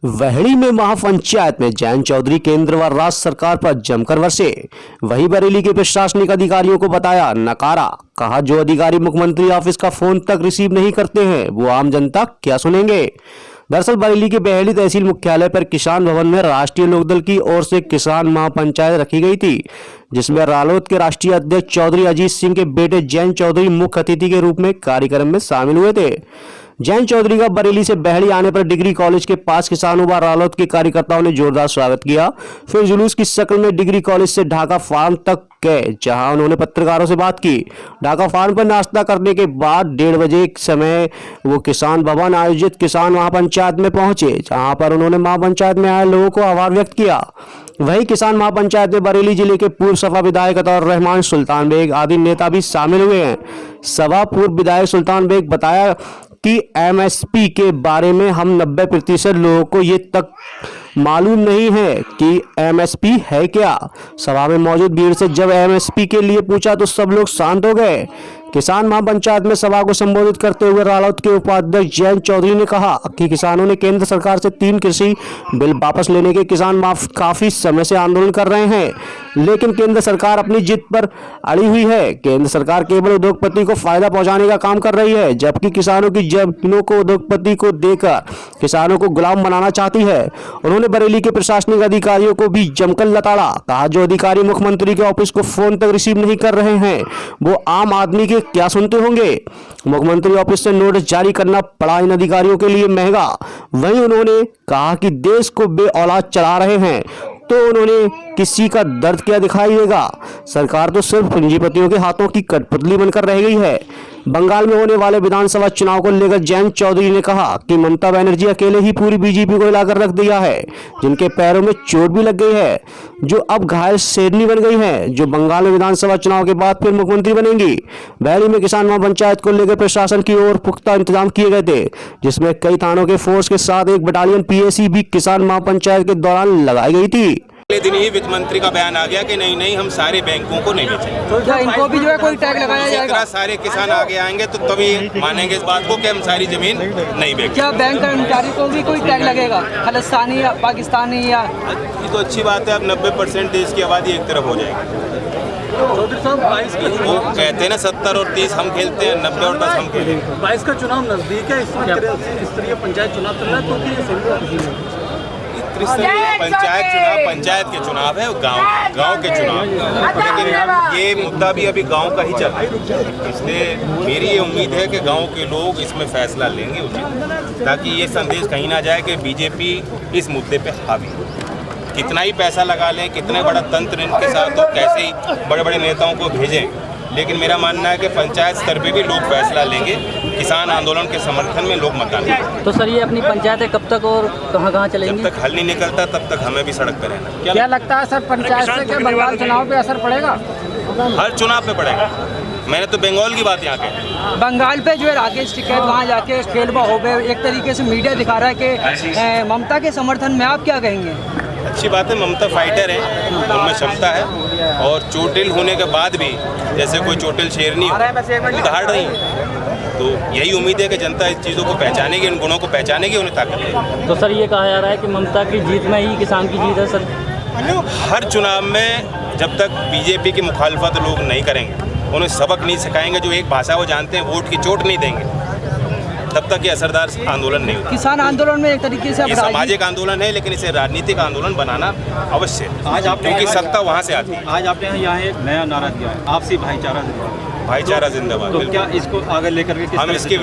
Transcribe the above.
वहड़ी में महापंचायत में जयंत चौधरी केंद्र व राज्य सरकार पर जमकर बरसे। वहीं बरेली के प्रशासनिक अधिकारियों को बताया नकारा। कहा जो अधिकारी मुख्यमंत्री ऑफिस का फोन तक रिसीव नहीं करते हैं वो आम जनता क्या सुनेंगे। दरअसल बरेली के बहेड़ी तहसील मुख्यालय पर किसान भवन में राष्ट्रीय लोकदल की ओर से किसान महापंचायत रखी गई थी, जिसमें रालोद के राष्ट्रीय अध्यक्ष चौधरी अजीत सिंह के बेटे जयंत चौधरी मुख्य अतिथि के रूप में कार्यक्रम में शामिल हुए थे। जयंत चौधरी का बरेली से बहेड़ी आने पर डिग्री कॉलेज के पास किसानों व रालोद के कार्यकर्ताओं ने जोरदार स्वागत किया। फिर जुलूस की शक्ल में डिग्री कॉलेज से ढाका फार्म तक गए, जहां उन्होंने पत्रकारों से बात की। ढाका फार्म पर नाश्ता करने के बाद 1:30 बजे समय वो किसान भवन आयोजित किसान महापंचायत में पहुंचे, जहां पर उन्होंने महापंचायत में आए लोगों को आभार व्यक्त किया। वहीं किसान महापंचायत में बरेली जिले के पूर्व सपा विधायक अतौर रहमान, सुल्तान बेग आदि नेता भी शामिल हुए हैं। सभा पूर्व विधायक सुल्तान बेग बताया कि एमएसपी के बारे में हम 90% लोगों को ये तक मालूम नहीं है कि एमएसपी है क्या। सभा में मौजूद भीड़ से जब एमएसपी के लिए पूछा तो सब लोग शांत हो गए। किसान महापंचायत में सभा को संबोधित करते हुए रालोद के उपाध्यक्ष जयंत चौधरी ने कहा कि किसानों ने केंद्र सरकार से 3 कृषि बिल वापस लेने के किसान काफी समय से आंदोलन कर रहे हैं, लेकिन केंद्र सरकार अपनी जिद पर अड़ी हुई है। केंद्र सरकार केवल उद्योगपति को फायदा पहुंचाने का काम कर रही है, जबकि किसानों की जमीनों को उद्योगपति को देकर किसानों को गुलाम बनाना चाहती है। उन्होंने बरेली के प्रशासनिक अधिकारियों को भी जमकर लताड़ा। कहा जो अधिकारी मुख्यमंत्री के ऑफिस को फोन तक रिसीव नहीं कर रहे हैं वो आम आदमी के क्या सुनते होंगे। मुख्यमंत्री ऑफिस से नोटिस जारी करना पड़ा इन अधिकारियों के लिए महंगा। वहीं उन्होंने कहा कि देश को बेऔलाद चला रहे हैं तो उन्होंने किसी का दर्द क्या दिखाई देगा। सरकार तो सिर्फ पूंजीपतियों के हाथों की कठपुतली बनकर रह गई है। बंगाल में होने वाले विधानसभा चुनाव को लेकर जयंत चौधरी ने कहा कि ममता बनर्जी अकेले ही पूरी बीजेपी को हिलाकर रख दिया है, जिनके पैरों में चोट भी लग गई है, जो अब घायल शेरनी बन गई है, जो बंगाल में विधानसभा चुनाव के बाद फिर मुख्यमंत्री बनेंगी। बहेड़ी में किसान महापंचायत को लेकर प्रशासन की ओर पुख्ता इंतजाम किए गए थे, जिसमें कई थानों के फोर्स के साथ 1 बटालियन पीएसी भी किसान महापंचायत के दौरान लगाई गई थी। अगले दिन ही वित्त मंत्री का बयान आ गया कि नहीं हम सारे बैंकों को नहीं बेचेंगे। तो क्या इनको भी जो है कोई टैग लगाया जाएगा? सारे किसान आगे आएंगे तो तभी मानेंगे इस बात को कि हम सारी जमीन नहीं बेचेंगे। क्या बैंक कर्मचारी को भी कोई टैग लगेगा, खालिस्तानी या पाकिस्तानी? या ये तो अच्छी बात है, अब 90% देश की आबादी एक तरफ हो जाएगी। चौधरी साहब 22 वो कहते हैं ना 70 और 30 हम खेलते हैं, 90 और 10 हम खेलते हैं। 22 का चुनाव नजदीक है, स्तरीय पंचायत चुनाव चल रहा है, तो पंचायत के चुनाव है, गांव के चुनाव, लेकिन ये मुद्दा भी अभी गांव का ही चल रहा है। इसलिए मेरी ये उम्मीद है कि गांव के लोग इसमें फैसला लेंगे उचित, ताकि ये संदेश कहीं ना जाए कि बीजेपी इस मुद्दे पे हावी हो। कितना ही पैसा लगा लें, कितना बड़ा तंत्र इनके साथ हो, कैसे ही बड़े बड़े नेताओं को भेजें, लेकिन मेरा मानना है कि पंचायत स्तर पे भी लोग फैसला लेंगे। किसान आंदोलन के समर्थन में लोग मतदान करेंगे। तो सर ये अपनी पंचायत कब तक और कहाँ चलेंगी? जब तक हल नहीं निकलता तब तक हमें भी सड़क पर रहना। क्या लगता है सर पंचायत से क्या बंगाल चुनाव पे असर पड़ेगा? हर चुनाव पे पड़ेगा। मैंने तो बंगाल की बात यहाँ कही। बंगाल पे जो है राकेश टिकैत वहाँ जाके खेलबा हो गए, एक तरीके से मीडिया दिखा रहा है कि ममता के समर्थन में, आप क्या कहेंगे? अच्छी बात है, ममता फाइटर है, उनमें क्षमता है, और चोटिल होने के बाद भी जैसे कोई चोटिल शेरनी दहाड़ रही है। तो यही उम्मीद है कि जनता इस चीज़ों को पहचानेगी, इन गुणों को पहचानेगी, उन्हें ताकत देगी। तो सर ये कहा जा रहा है कि ममता की जीत में ही किसान की जीत है सर। हर चुनाव में जब तक बीजेपी की मुखालफत लोग नहीं करेंगे, उन्हें सबक नहीं सिखाएंगे, जो एक भाषा वो जानते हैं, वोट की चोट नहीं देंगे, तब तक ये असरदार आंदोलन नहीं होगा। किसान आंदोलन में एक तरीके से ये सामाजिक आंदोलन है, लेकिन इसे राजनीतिक आंदोलन बनाना अवश्य है। आज आप क्योंकि सत्ता वहाँ से आती है। आज आपने यहाँ एक नया नारा दिया है, आपसी भाईचारा जिंदाबाद। भाईचारा जिंदाबाद। तो क्या इसको आगे लेकर के हम इसके